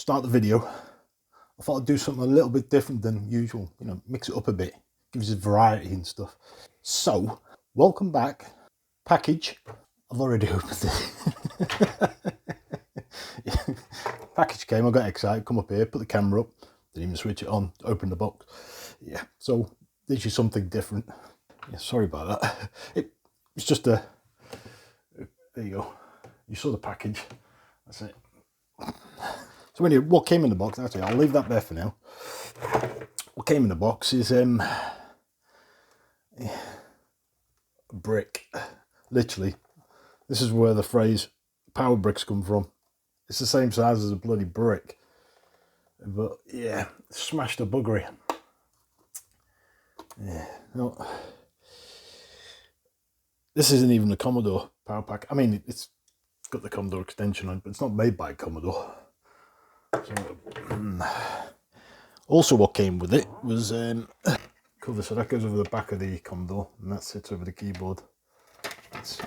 start the video, I thought I'd do something a little bit different than usual, you know, mix it up a bit, gives us variety and stuff. So, welcome back. Package. I've already opened it. Package came, I got excited, come up here, put the camera up, didn't even switch it on, open the box. Yeah, so this is something different. Yeah, sorry about that. It's just a, there you go. You saw the package, that's it. So anyway, what came in the box, actually, I'll leave that there for now. What came in the box is a brick. Literally, this is where the phrase power bricks come from. It's the same size as a bloody brick. But yeah, smashed a buggery. Yeah, no. This isn't even a Commodore power pack. I mean, it's got the Commodore extension on it, but it's not made by Commodore. So, also what came with it was cover, so that goes over the back of the Commodore and that sits over the keyboard. It's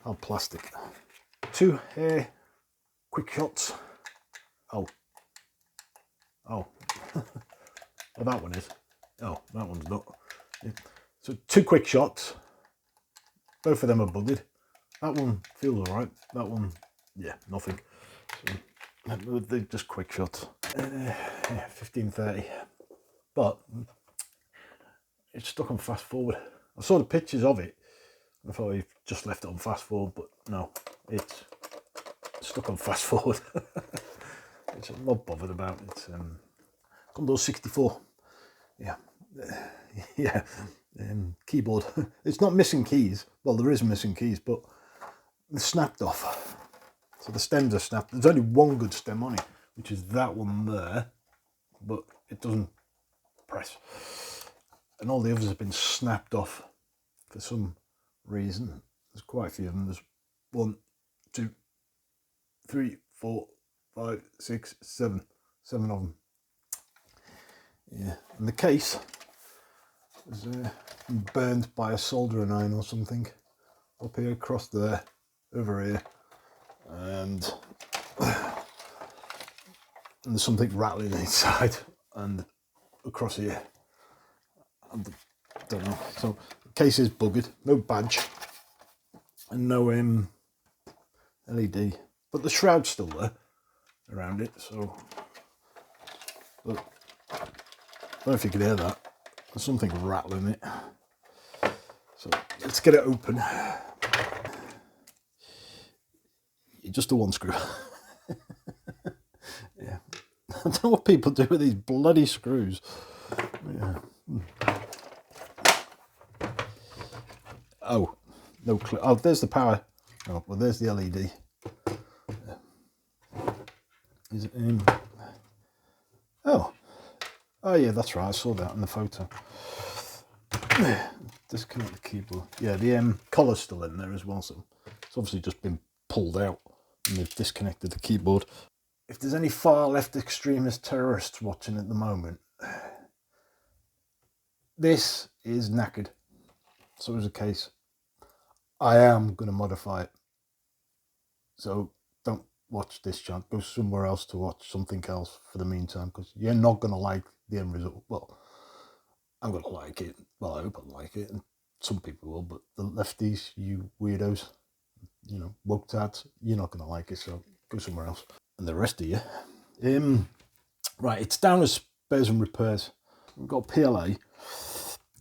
hard plastic. 2 quick shots. Oh, well, that one is. Oh, that one's not. So 2 quick shots. Both of them are buggered. That one feels alright. That one, yeah, nothing. So, they're just quick shots. Yeah, 1530. But it's stuck on fast forward. I saw the pictures of it. I thought he just left it on fast forward, but no, it's stuck on fast forward. Which I'm not bothered about. It's Commodore 64. Yeah, yeah. Keyboard. It's not missing keys. Well, there is missing keys, but they're snapped off. So the stems are snapped. There's only one good stem on it, which is that one there, but it doesn't press. And all the others have been snapped off for some reason. There's quite a few of them. There's 1, 2, 3, 4, 5, 6, 7. 7 of them. Yeah, and the case was burned by a soldering iron or something. Up here, across there, over here. And there's something rattling inside and across here. I don't know. So the case is buggered, no badge and no LED, but the shroud's still there around it. So but I don't know if you can hear that. There's something rattling it. So let's get it open. Just a 1 screw. Yeah, I don't know what people do with these bloody screws. Yeah. Oh, no clue. Oh, there's the power. Oh, well, there's the LED. Is it in? Oh, yeah, that's right. I saw that in the photo. Disconnect the keyboard. Yeah, the collar's still in there as well. So it's obviously just been pulled out. And they've disconnected the keyboard. If there's any far left extremist terrorists watching at the moment, this is knackered. So as a case, I am going to modify it. So don't watch this channel. Go somewhere else to watch something else for the meantime, because you're not going to like the end result. Well, I'm going to like it. Well, I hope I like it, and some people will, but the lefties, you weirdos, you know, woke tads, you're not going to like it, so go somewhere else. And the rest of you, right, it's down as spares and repairs. We've got PLA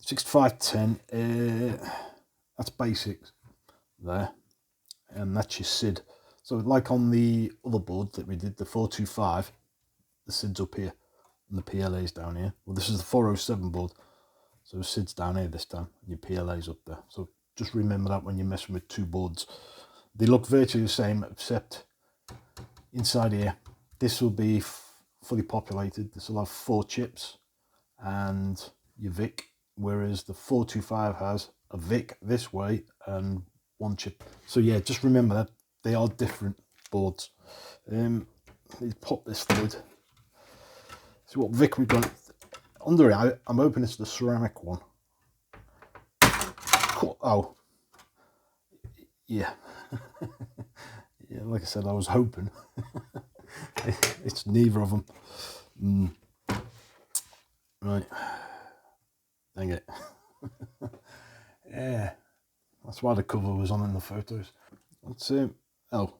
6510. That's basics there, and that's your SID. So like on the other board that we did, the 425, the SID's up here and the PLA's down here. Well, this is the 407 board, so the SID's down here this time and your PLA's up there. So just remember that when you're messing with 2 boards. They look virtually the same, except inside here, this will be fully populated. This will have 4 chips and your VIC, whereas the 425 has a VIC this way and 1 chip. So yeah, just remember that they are different boards. Let's pop this lid. See what VIC we've got under it. I'm hoping it's the ceramic one. Oh, yeah. Yeah, like I said, I was hoping. It's neither of them. Right. Dang it. Yeah. That's why the cover was on in the photos. Let's see. Oh.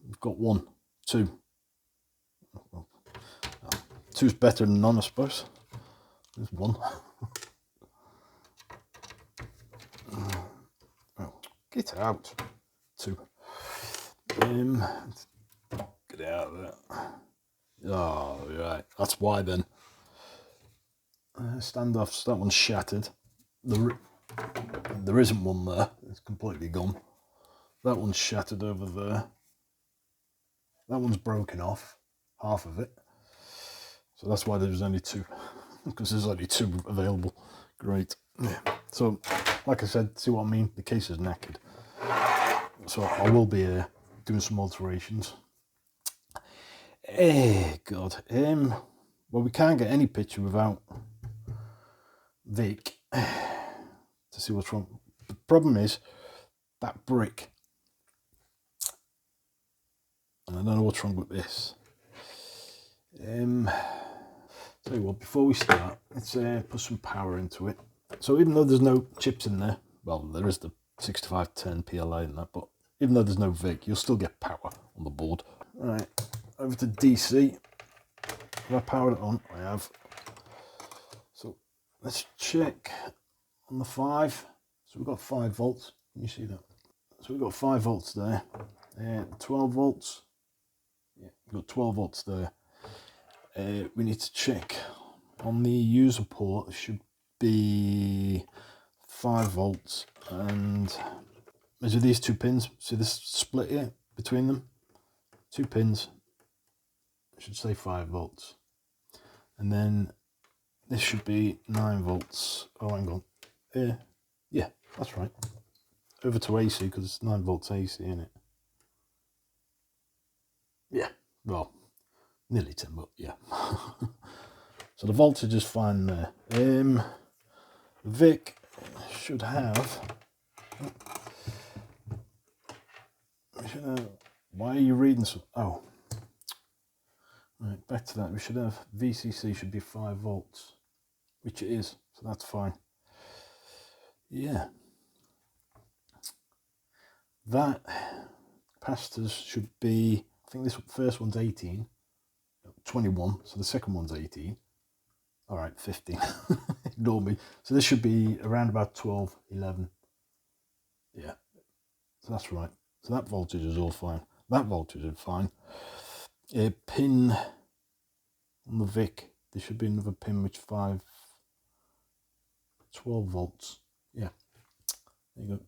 We've got 1, 2. Oh, two's better than none, I suppose. There's 1. Oh, get out. 2. Get out of there. Oh, right. That's why then. Standoffs. That one's shattered. There isn't one there. It's completely gone. That one's shattered over there. That one's broken off. Half of it. So that's why there's only 2. Because there's only 2 available. Great. Yeah. So, like I said, see what I mean? The case is knackered. So I will be doing some alterations. God. Well, we can't get any picture without Vic to see what's wrong. The problem is that brick. And I don't know what's wrong with this. Tell you what, before we start, let's put some power into it. So even though there's no chips in there, well, there is the 6510 PLA in that, but even though there's no VIC, you'll still get power on the board. All right, over to DC. Have I powered it on? I have. So let's check on the 5. So we've got 5 volts. Can you see that? So we've got 5 volts there. 12 volts. Yeah, we've got 12 volts there. We need to check on the user port. It should be 5 volts, and measure these 2 pins. See this split here between them? 2 pins. It should say 5 volts. And then this should be 9 volts. Oh, hang on. Yeah, that's right. Over to AC because it's 9 volts AC, isn't it? Yeah, well, nearly 10, but yeah. So the voltage is fine there. Vic should have. Why are you reading so? Oh, right. Back to that. We should have VCC should be 5 volts, which it is. So that's fine. Yeah. That capacitors should be. I think this first one's 18, 21. So the second one's 18. All right, 15. Ignore me. So this should be around about 12, 11. Yeah. So that's right. So that voltage is all fine. That voltage is fine. A pin on the VIC. There should be another pin which 12 volts. Yeah. There you go.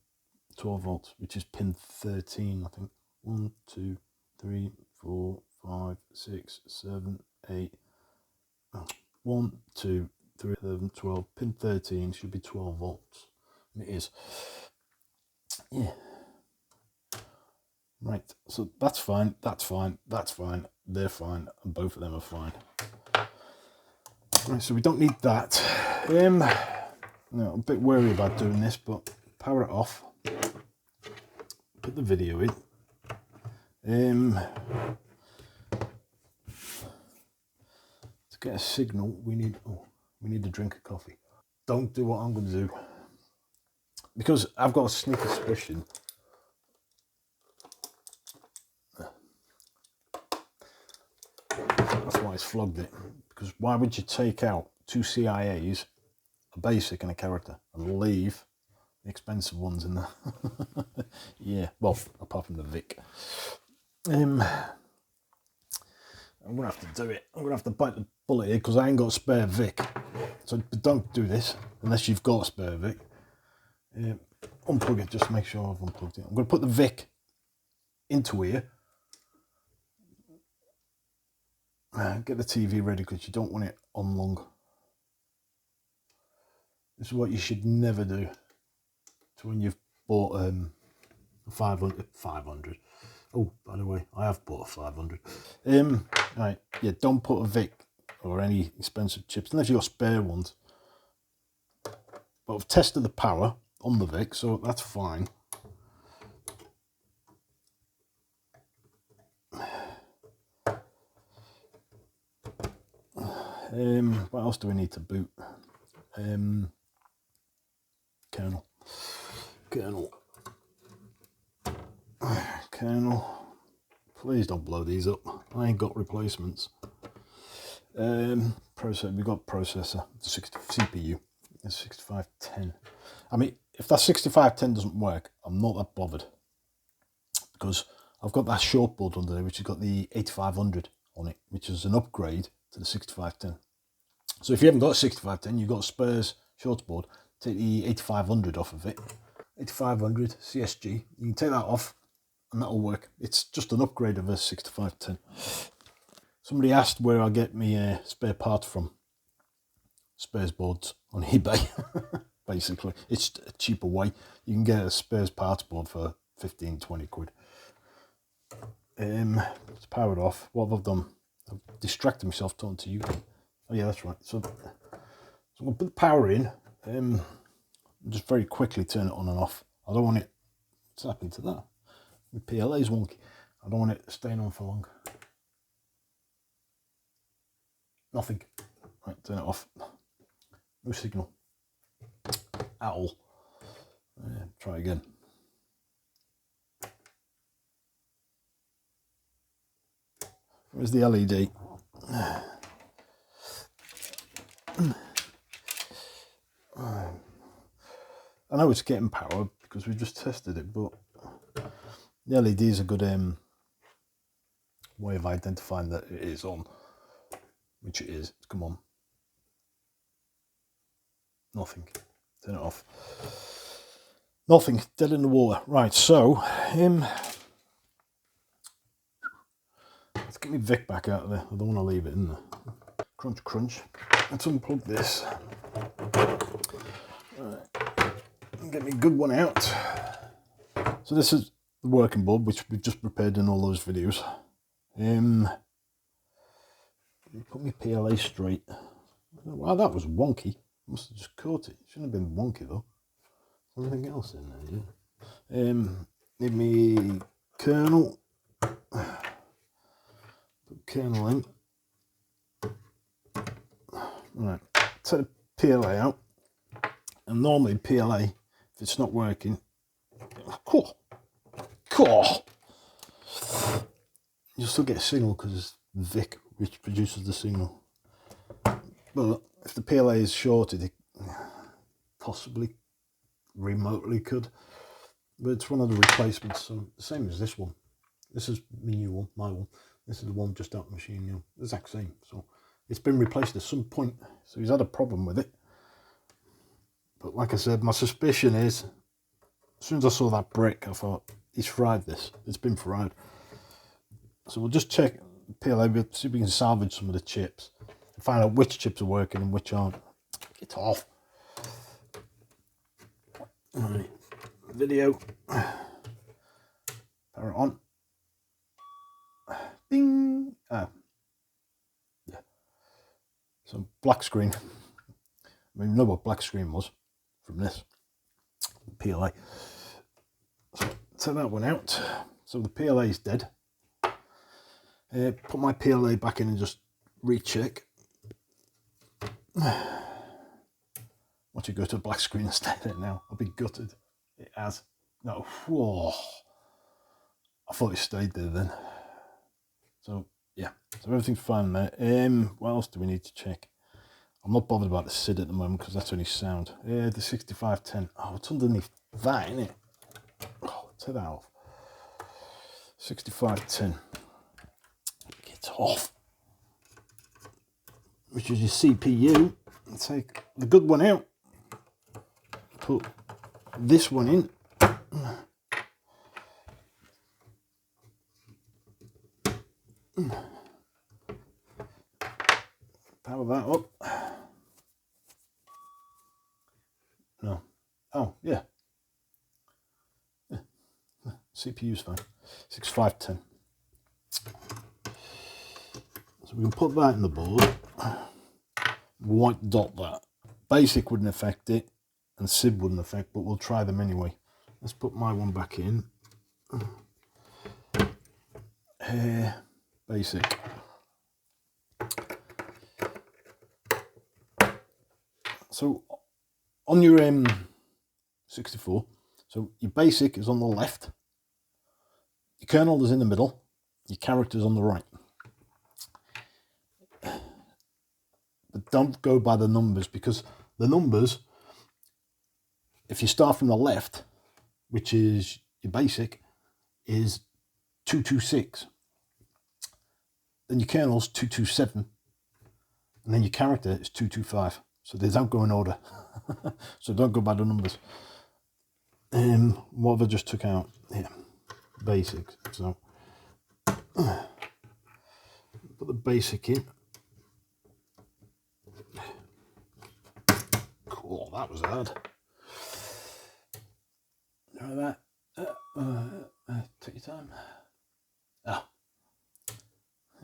12 volts, which is pin 13, I think. 1, 2, 3, 4, 5, 6, 7, 8. 1, 2, 3, 11, 12. Pin 13 should be 12 volts. And it is. Yeah. Right. So that's fine. That's fine. That's fine. They're fine. And both of them are fine. Right. So we don't need that. No, I'm a bit wary about doing this, but power it off. Put the video in. To get a signal, we need a drink of coffee. Don't do what I'm going to do, because I've got a sneaky suspicion. That's why it's flogged it. Because why would you take out 2 CIAs, a basic and a character, and leave the expensive ones in there? Yeah, well, apart from the Vic. I'm going to have to do it. I'm going to have to bite the bullet here because I ain't got a spare Vic. So don't do this unless you've got a spare Vic. Unplug it, just to make sure I've unplugged it. I'm going to put the Vic into here. Get the TV ready because you don't want it on long. This is what you should never do to when you've bought a 500. Oh, by the way, I have bought a 500. Right, yeah, don't put a Vic or any expensive chips unless you've got spare ones. But I've tested the power on the Vic, so that's fine. What else do we need to boot? Kernel. Please don't blow these up. I ain't got replacements. Processor. We got processor. CPU. It's 6510. I mean, if that 6510 doesn't work, I'm not that bothered, because I've got that short board under there which has got the 8500 on it, which is an upgrade to the 6510. So if you haven't got a 6510, you've got a spares short board, take the 8500 off of it. 8500 CSG, you can take that off and that'll work. It's just an upgrade of a 6510. Somebody asked where I get my spare parts from. Spares boards on eBay. Basically, it's a cheaper way. You can get a spares parts board for 15-20 quid. It's powered off. What have I done? I've distracted myself talking to you. Oh yeah, that's right. So I'm going to put the power in. Just very quickly turn it on and off. I don't want it. What's happened to that? The PLA is wonky. I don't want it staying on for long. Nothing. Right, turn it off. No signal at all. Try again. Where's the LED? I know it's getting power because we just tested it, but the LED is a good way of identifying that it is on, which it is. Come on. Nothing. Turn it off. Nothing. Dead in the water. Right, so let's get my Vic back out of there. I don't want to leave it in there. Crunch, crunch. Let's unplug this. Right. Get me a good one out. So this is the working board, which we've just prepared in all those videos. Put my PLA straight. Wow, that was wonky. Must have just caught it. Shouldn't have been wonky though. Anything else in there? Yeah. Need me kernel. Put kernel in. Right. Take the PLA out. And normally PLA, if it's not working, you'll still get a signal because it's Vic which produces the signal. But if the PLA is shorted, it possibly remotely could. But it's one of the replacements, so the same as this one. This is my new one, my one. This is the one just out of the machine, you know, the exact same. So it's been replaced at some point. So he's had a problem with it. But like I said, my suspicion is, as soon as I saw that brick, I thought, he's fried this. It's been fried. So we'll just check PLA, see if we can salvage some of the chips. And find out which chips are working and which aren't. Get off. Alright, video. Power on. Ding! Ah. Yeah. So black screen. I mean, you know what black screen was from this. PLA. So take that one out. So the PLA is dead. Put my PLA back in and just recheck. Watch it go to a black screen and stay there now. I'll be gutted. It has. No. Whoa. I thought it stayed there then. So yeah. So everything's fine there. What else do we need to check? I'm not bothered about the SID at the moment because that's only sound. Yeah, the 6510. Oh, it's underneath that, isn't it? Oh, take that off. 6510. Get off. Which is your CPU. Take the good one out. Put this one in. Power that up. No. Oh, yeah. CPU's fine. 6510. So we can put that in the board. White dot that. Basic wouldn't affect it, and SID wouldn't affect, but we'll try them anyway. Let's put my one back in. Basic. So on your 64, so your basic is on the left, your kernel is in the middle, your character's on the right. But don't go by the numbers, because the numbers, if you start from the left, which is your basic, is 226. Then your kernel's 227. And then your character is 225. So they don't go in order. So don't go by the numbers. What have I just took out? Yeah, basics. So put the basic in. Cool, that was hard. Like that. Take your time. Ah,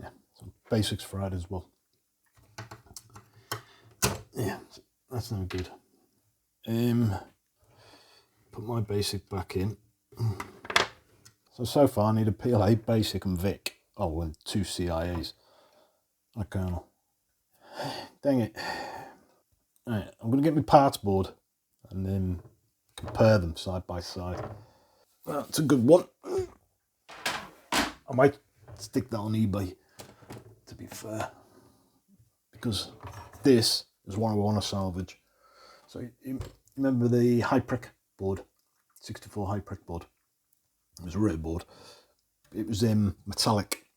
yeah. So basics fried as well. Yeah, that's no good. Put my basic back in. So far I need a PLA, basic and VIC. Oh, and 2 CIAs. A kernel. Dang it. Right, I'm going to get my parts board and then compare them side by side. Well, it's a good one. I might stick that on eBay, to be fair, because this is one I want to salvage. So you remember the high prick board, 64 high prick board? It was a rear board. It was metallic.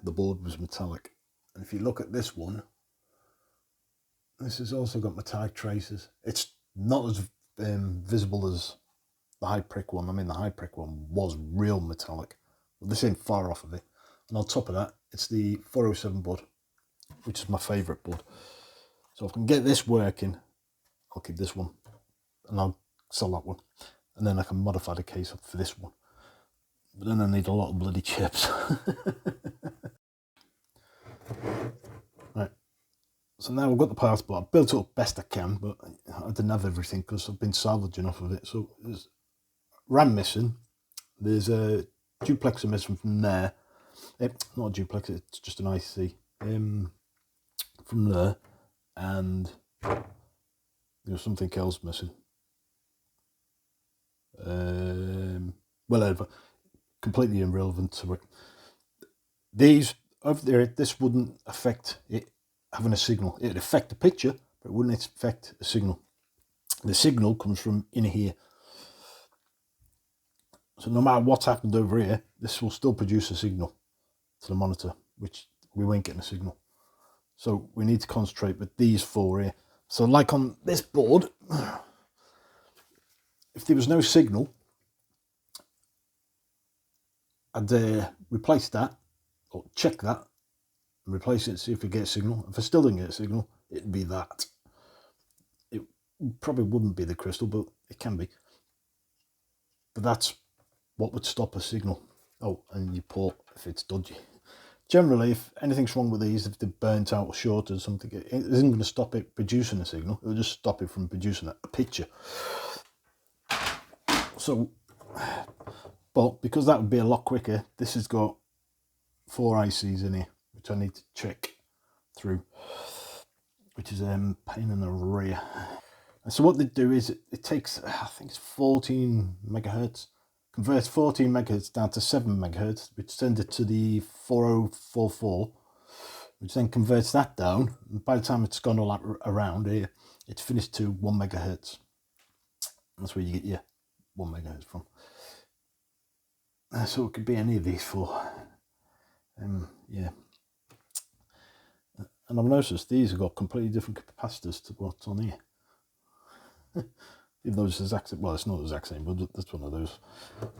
The board was metallic. And if you look at this one, this has also got metallic traces. It's not as visible as the high prick one. I mean, the high prick one was real metallic. But this ain't far off of it. And on top of that, it's the 407 board, which is my favourite board. So if I can get this working, I'll keep this one. And I'll sell that one. And then I can modify the case for this one. But then I need a lot of bloody chips. Right. So now I've got the parts board. I've built it up best I can, but I didn't have everything because I've been salvaging off of it. So there's RAM missing. There's a duplexer missing from there. Not a duplex, it's just an IC from there. And there's something else missing. Whatever. Completely irrelevant to it. These over there, this wouldn't affect it having a signal. It'd affect the picture, but it wouldn't affect a signal. The signal comes from in here. So no matter what's happened over here, this will still produce a signal to the monitor, which we won't get a signal. So we need to concentrate with these four here. So like on this board, if there was no signal, I'd replace that, or check that, and replace it, see if we get a signal. If I still didn't get a signal, it'd be that. It probably wouldn't be the crystal, but it can be. But that's what would stop a signal. Oh, and your port, if it's dodgy. Generally, if anything's wrong with these, if they're burnt out or shorted or something, it isn't going to stop it producing a signal. It'll just stop it from producing a picture. So, but because that would be a lot quicker, this has got 4 ICs in here, which I need to check through, which is a pain in the rear. And so what they do is it takes, I think it's 14 megahertz, converts 14 megahertz down to 7 megahertz, which sends it to the 4044, which then converts that down. And by the time it's gone all around here, it's finished to 1 megahertz. That's where you get your 1 megahertz from. So it could be any of these 4. Yeah. And I've noticed these have got completely different capacitors to what's on here. Even though it's the exact same, well, it's not the exact same, but that's one of those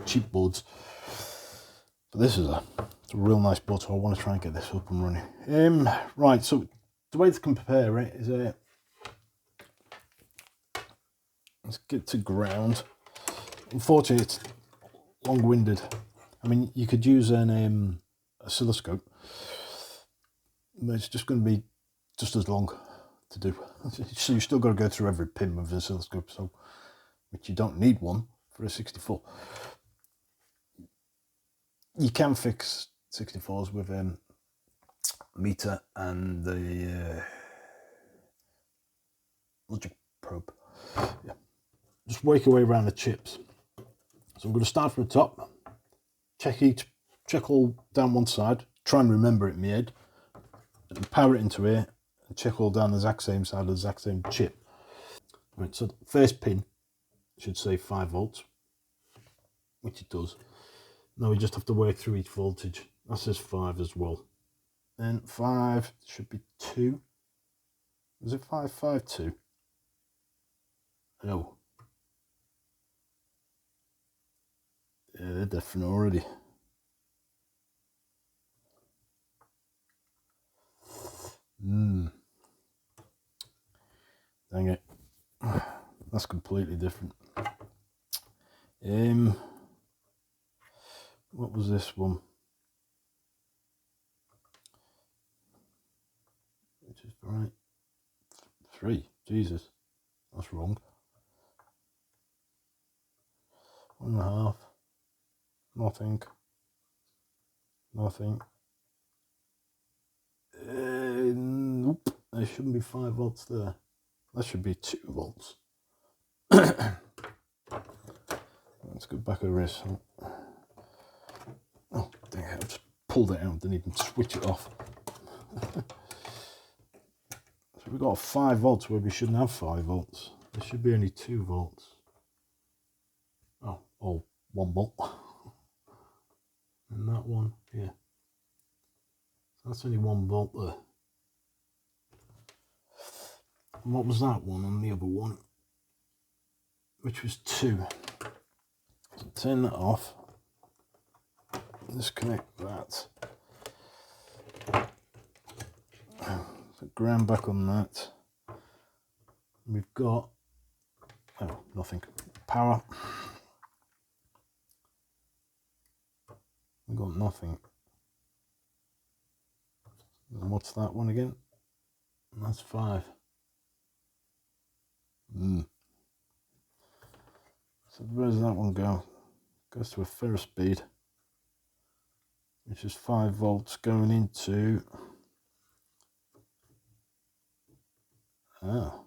cheap boards. But this is it's a real nice board, so I want to try and get this up and running. Right, so the way to compare it is let's get to ground. Unfortunately, it's long-winded. I mean, you could use an oscilloscope, but it's just going to be just as long to do. So you still got to go through every pin with the oscilloscope, so which you don't need one for a 64. You can fix 64s with meter and the logic probe. Yeah. Just work your way around the chips. So I'm going to start from the top, check all down one side, try and remember it in my head, and power it into here, and check all down the exact same side of the exact same chip. Right, so the first pin should say 5 volts, which it does. Now we just have to work through each voltage. That says 5 as well. Then 5 should be 2. Is it 552? No. Yeah, they're different already. Dang it. That's completely different. What was this one? Which is right. 3. Jesus. That's wrong. 1.5. Nothing. Nothing. Nope. There shouldn't be 5 volts there. That should be 2 volts. Let's go back over this. Oh, dang it. I just pulled it out. Didn't even switch it off. So we've got 5 volts where we shouldn't have 5 volts. There should be only 2 volts. Oh, 1 volt. And that one, yeah. That's only 1 volt there. And what was that one on the other one? Which was 2. So turn that off. Disconnect that. So ground back on that. We've got, oh, nothing. Power. We've got nothing. And what's that one again? And that's 5. So where does that one go? Goes to a ferrous speed, which is 5 volts going into oh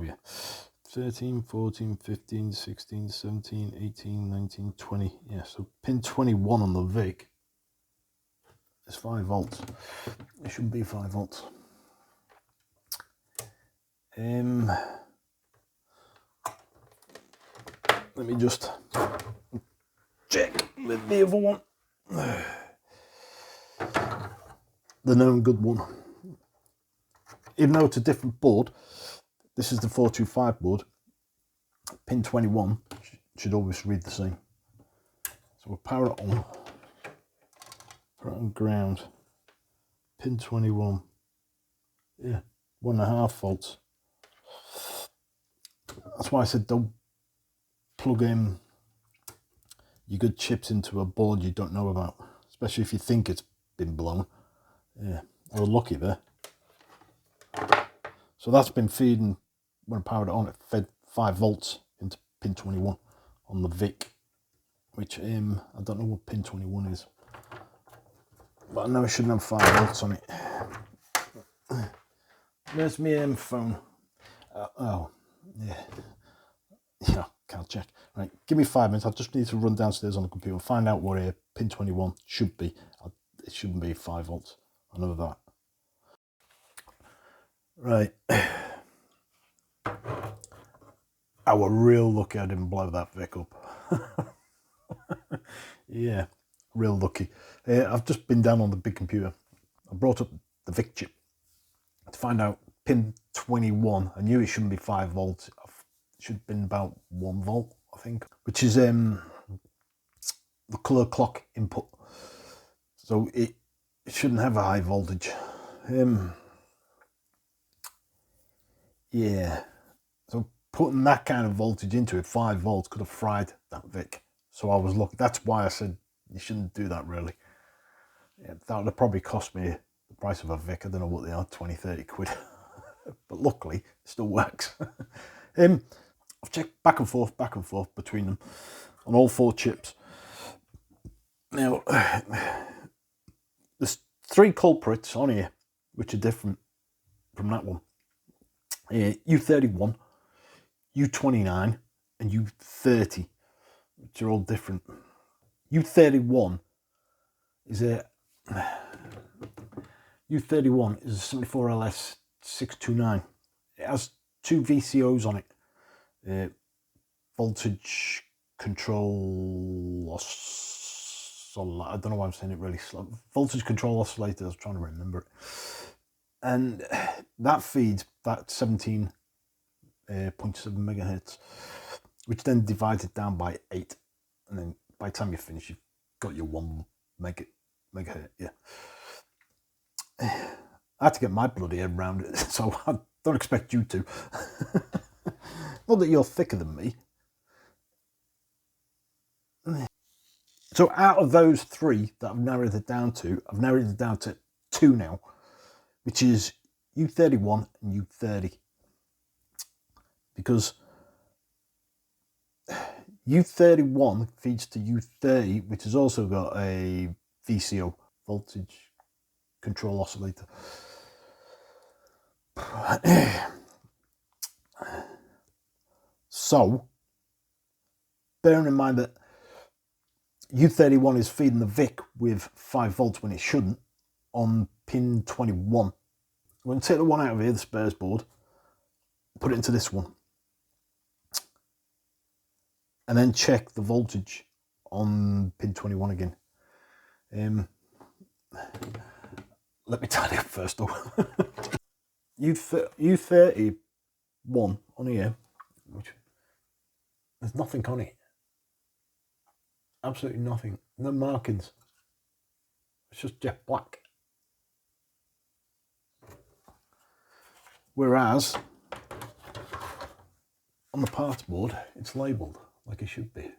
yeah, 13, 14, 15, 16, 17, 18, 19, 20. Yeah, so pin 21 on the VIC is 5 volts. It shouldn't be 5 volts. Let me just check with the other one. The known good one. Even though it's a different board, this is the 425 board. Pin 21 should always read the same. So we'll power it on. Put it on ground. Pin 21. Yeah, 1.5 volts. That's why I said don't plug in your good chips into a board you don't know about, especially if you think it's been blown. Yeah, I was lucky there. So that's been feeding, when I powered it on, it fed 5 volts into pin 21 on the VIC, which I don't know what pin 21 is, but I know I shouldn't have 5 volts on it. Where's my phone? Oh, yeah, can't check. Right, give me 5 minutes. I just need to run downstairs on the computer and find out what pin 21 should be. It shouldn't be 5 volts. I know that. Right. I was real lucky I didn't blow that VIC up. Yeah, real lucky. I've just been down on the big computer. I brought up the VIC chip to find out pin 21. I knew it shouldn't be 5 volts. It should have been about 1 volt, I think, which is the colour clock input. So it shouldn't have a high voltage. Yeah, so putting that kind of voltage into it, 5 volts, could have fried that VIC. So I was lucky. That's why I said you shouldn't do that, really. Yeah, that would have probably cost me the price of a VIC. I don't know what they are, 20, 30 quid. But luckily, it still works. I've checked back and forth between them on all 4 chips. Now, there's 3 culprits on here, which are different. from that one. U31, U29 and U30, which are all different. U31 is a 74LS 629. It has two VCOs on it. Voltage control I don't know why I'm saying it really slow. Voltage control oscillator, I was trying to remember it. And that feeds that 17.7 megahertz, which then divides it down by 8. And then by the time you finish, you've got your 1 megahertz. Yeah. I had to get my bloody head around it, so I don't expect you to. Not that you're thicker than me. So out of those 3 that I've narrowed it down to, I've narrowed it down to 2 now, which is U31 and U30. Because U31 feeds to U30, which has also got a VCO, voltage control oscillator. So, bearing in mind that U31 is feeding the VIC with 5 volts when it shouldn't, on pin 21. I'm going to take the one out of here, the spares board, put it into this one, and then check the voltage on pin 21 again. Let me tidy up first though. U31 on here, which there's nothing on it. Absolutely nothing. No markings. It's just jet black. Whereas on the parts board, it's labelled like it should be.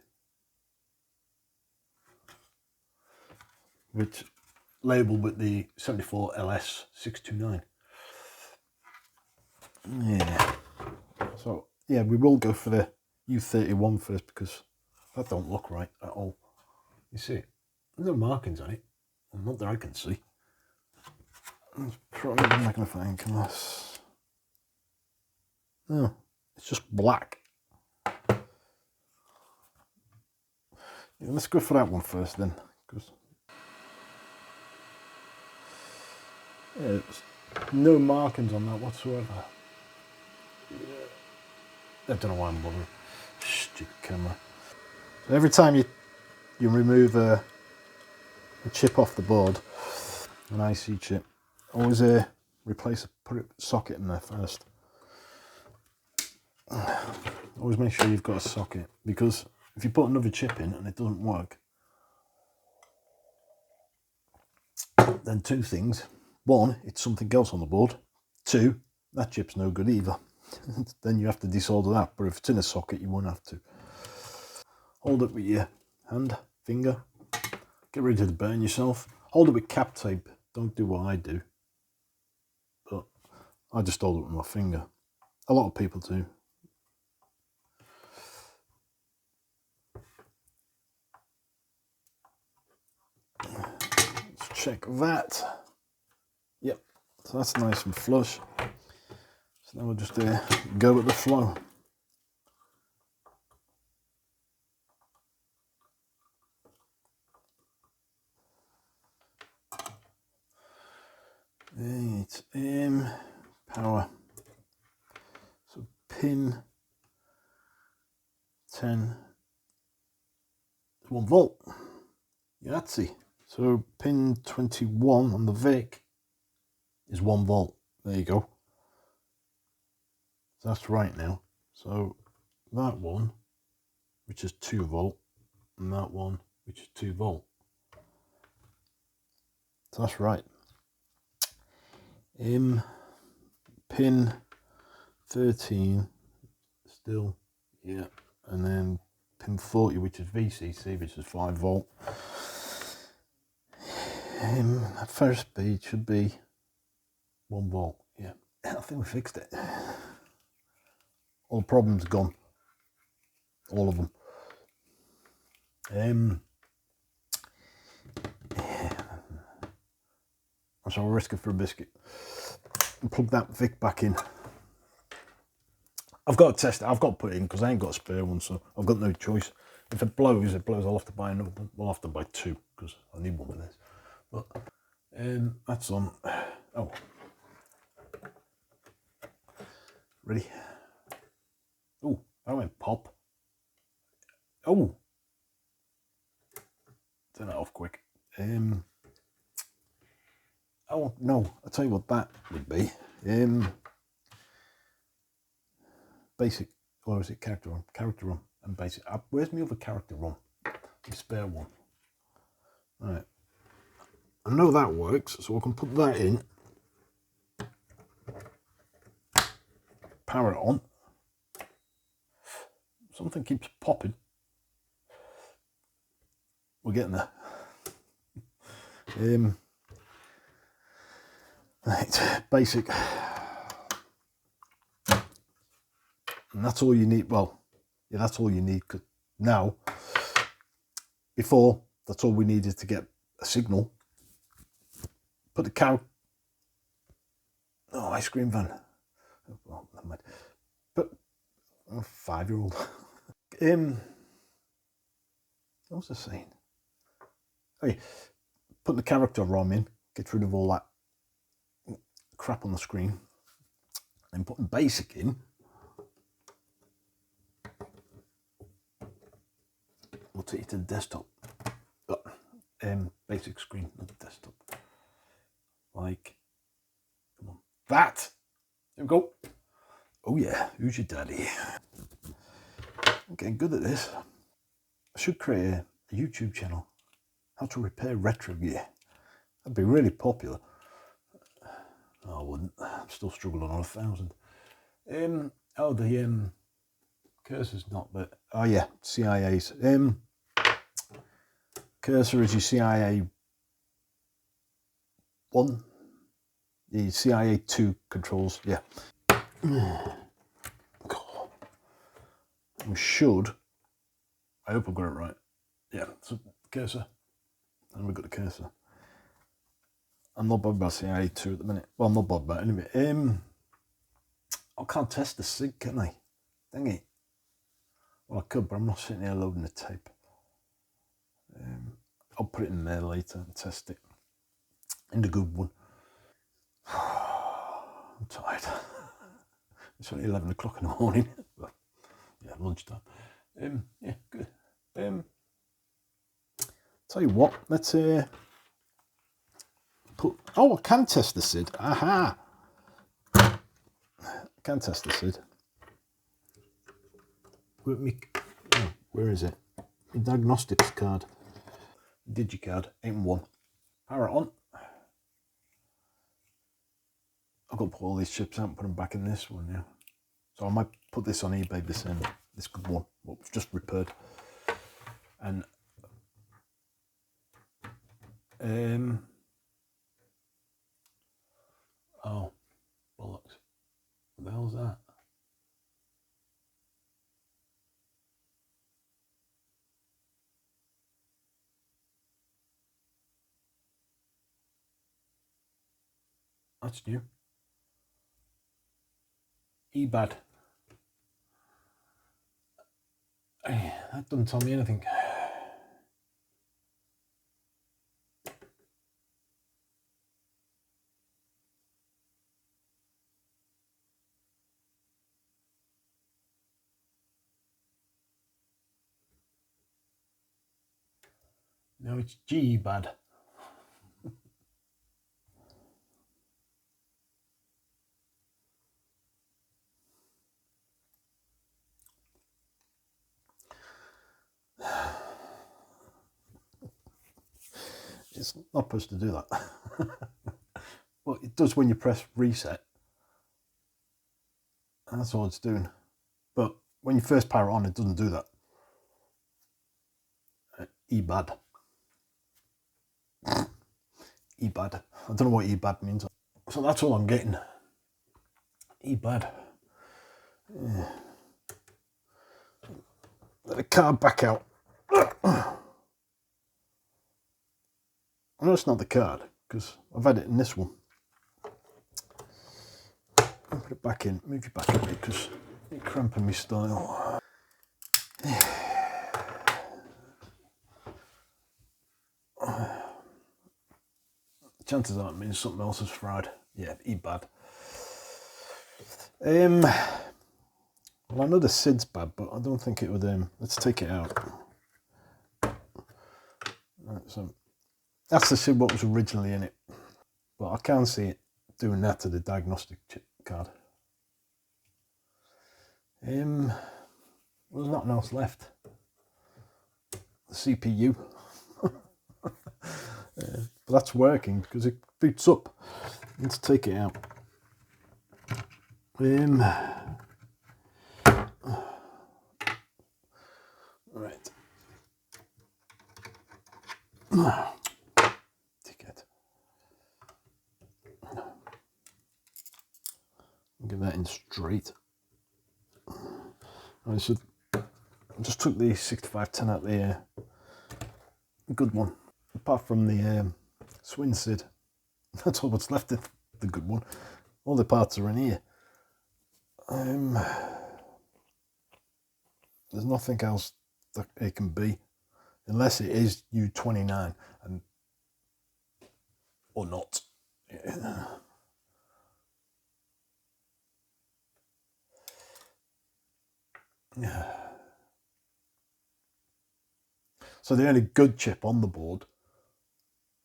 Which labelled with the 74LS 629. Yeah. So yeah, we will go for the U31 first because that don't look right at all. You see, there's no markings on it. Well, not that I can see. Let's probably the magnifying glass. No, it's just black. Yeah, let's go for that one first then. Because yeah, there's no markings on that whatsoever. Yeah. I don't know why I'm bothering. Stupid camera. So every time you remove a chip off the board, an IC chip, always put a socket in there first. Always make sure you've got a socket, because if you put another chip in and it doesn't work, then 2 things. 1, it's something else on the board. 2, that chip's no good either. Then you have to desolder that, but if it's in a socket you won't have to. Hold it with your hand, finger, get ready to burn yourself. Hold it with cap tape, don't do what I do. But I just hold it with my finger. A lot of people do. Let's check that. Yep, so that's nice and flush. So now we'll just go with the flow. It's power. So pin 10 is 1 volt. Yahtzee. So pin 21 on the VIC is 1 volt. There you go. So that's right now. So that one, which is 2 volt, and that one, which is 2 volt. So that's right. Pin 13 still, yeah, and then pin 40, which is VCC, which is 5 volt. At first speed should be 1 volt. Yeah, I think we fixed it. All the problems gone, all of them. So I'll risk it for a biscuit. and plug that Vic back in. I've got to test it. I've got to put it in because I ain't got a spare one, so I've got no choice. If it blows, it blows. I'll have to buy another one. We'll have to buy two because I need one of this. But that's on. Oh, ready? Oh, that went pop. Oh, turn that off quick. Oh no, I'll tell you what that would be. Basic, or is it character ROM? Character ROM and basic. Where's my other character ROM? The spare one. All right. I know that works, so I can put that in. Power it on. Something keeps popping. We're getting there. Right, basic. And that's all you need. Well, yeah, that's all you need. Cause now, before, that's all we needed to get a signal. Put the cow. Oh, ice cream van. Oh, never mind. But 5-year-old. What was I saying? Hey, put the character ROM in. Get rid of all that crap on the screen. And putting basic in. We'll take you to the desktop. Basic screen, not the desktop. Like, come on. That! There we go. Oh yeah, who's your daddy? I'm getting good at this. I should create a YouTube channel. How to repair retro gear. That'd be really popular. No, I wouldn't. I'm still struggling on 1,000. Oh, the cursor's not, but oh yeah, CIA's. Cursor is your CIA 1. The CIA 2 controls, yeah. We should. I hope I got it right. Yeah, so cursor. And we've got the cursor. I'm not bothered about CIA 2 at the minute. Well, I'm not bothered about it anyway. I can't test the sync, can I? Dang it. Well, I could, but I'm not sitting here loading the tape. I'll put it in there later and test it. In the good one. I'm tired. It's only 11 o'clock in the morning. Well, yeah, lunchtime. Yeah, good. Tell you what, let's put. Oh, I can test the SID. Aha! I can test the SID. Where is it? The diagnostics card. Digicard 8-in-1. Power it on. I've got to put all these chips out and put them back in this one now. So I might put this on eBay, this good one, what was just repaired. And oh, bollocks. What the hell's that? That's new. eBad. Hey, that doesn't tell me anything. No, it's GBAD. It's not supposed to do that. Well, it does when you press reset. And that's all it's doing. But when you first power it on, it doesn't do that. eBad. eBad. I don't know what eBad means. So that's all I'm getting. eBad. Yeah. Let the card back out. I know it's not the card because I've had it in this one. Put it back in, move you back a bit because you're cramping me style. Chances are it means something else is fried. Yeah, eat bad. Well, I know the SID's bad, but I don't think it would. Let's take it out. Right, so that's the SID what was originally in it, but I can see it doing that to the diagnostic chip card. There's nothing else left. The CPU. But that's working because it boots up. Let's take it out. Right. Take it. Give that in straight. Right, so I just took the 6510 out the good one. Apart from the Swin SID, that's all what's left of the good one. All the parts are in here. There's nothing else that it can be, unless it is U29 and or not. Yeah. So the only good chip on the board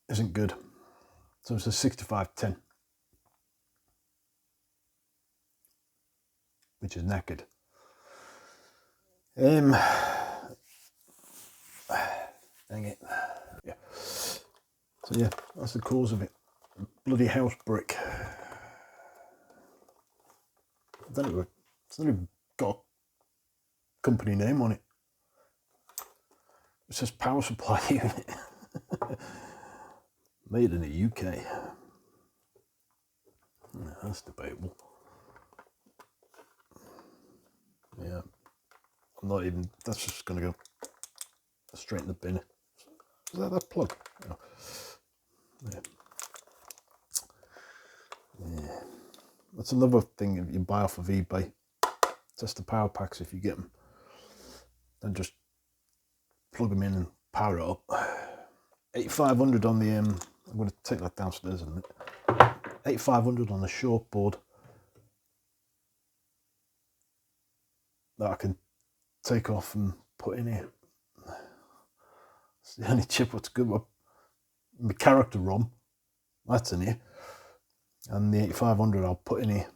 isn't good. So it's a 6510, which is knackered. Dang it. Yeah. So yeah, that's the cause of it. Bloody house brick. I don't know. It's not even got a company name on it. It says power supply unit. Made in the UK. Yeah, that's debatable. Yeah. I'm not even, that's just going to go straight in the bin. Is that plug? Oh. Yeah. Yeah. That's another thing if you buy off of eBay. Test the power packs if you get them. Then just plug them in and power it up. 8500 on the, I'm going to take that downstairs in a minute. 8500 on the short board. That I can take off and put in here. It's the only chip what's good. My character ROM, that's in here. And the 8500 I'll put in here.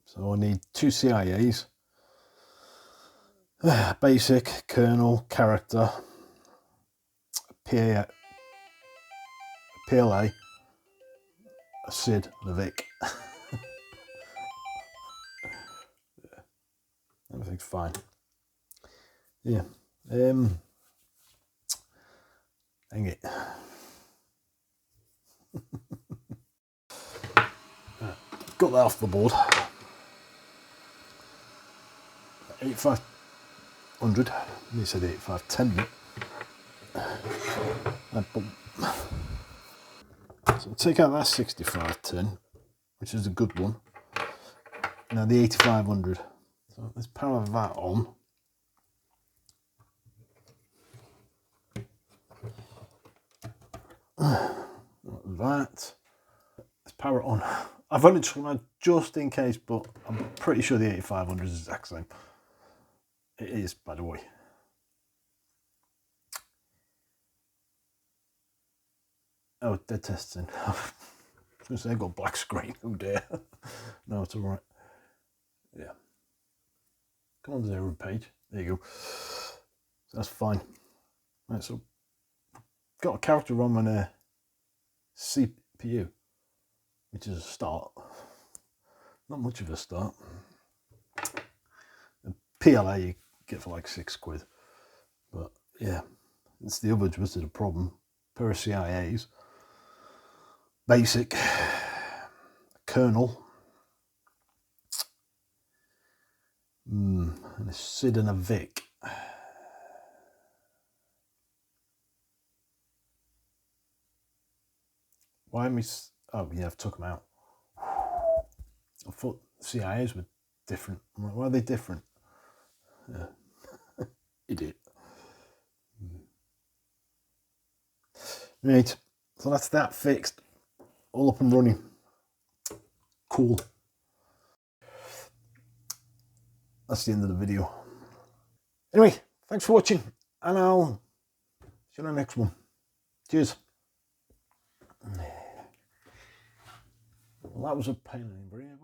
So I need two CIAs, basic, kernel, character, PLA, a SID, and a VIC. Yeah, everything's fine. Yeah. Dang it. Got that off the board. 8500. You said 8510. So take out that 6510, which is a good one. Now the 8500. So let's power that on. That. Let's power it on. I've only tried just in case, but I'm pretty sure the 8500 is the exact same. It is, by the way. Oh, dead testing. I was going to say I got a black screen. Oh dear. No, it's all right. Yeah. Come on, 0 page. There you go. So that's fine. Right, so got a character ROM and a CPU, which is a start. Not much of a start. The PLA you get for like £6, but yeah, it's the other was the problem. Pair of CIAs, basic, kernel, and a SID and a VIC. Why am I? Oh yeah, I've took them out. I thought CIAs were different. I'm like, why are they different? Idiot. Right, so that's that fixed. All up and running. Cool. That's the end of the video. Anyway, thanks for watching, and I'll see you on the next one. Cheers. Well, that was a pain in the brain.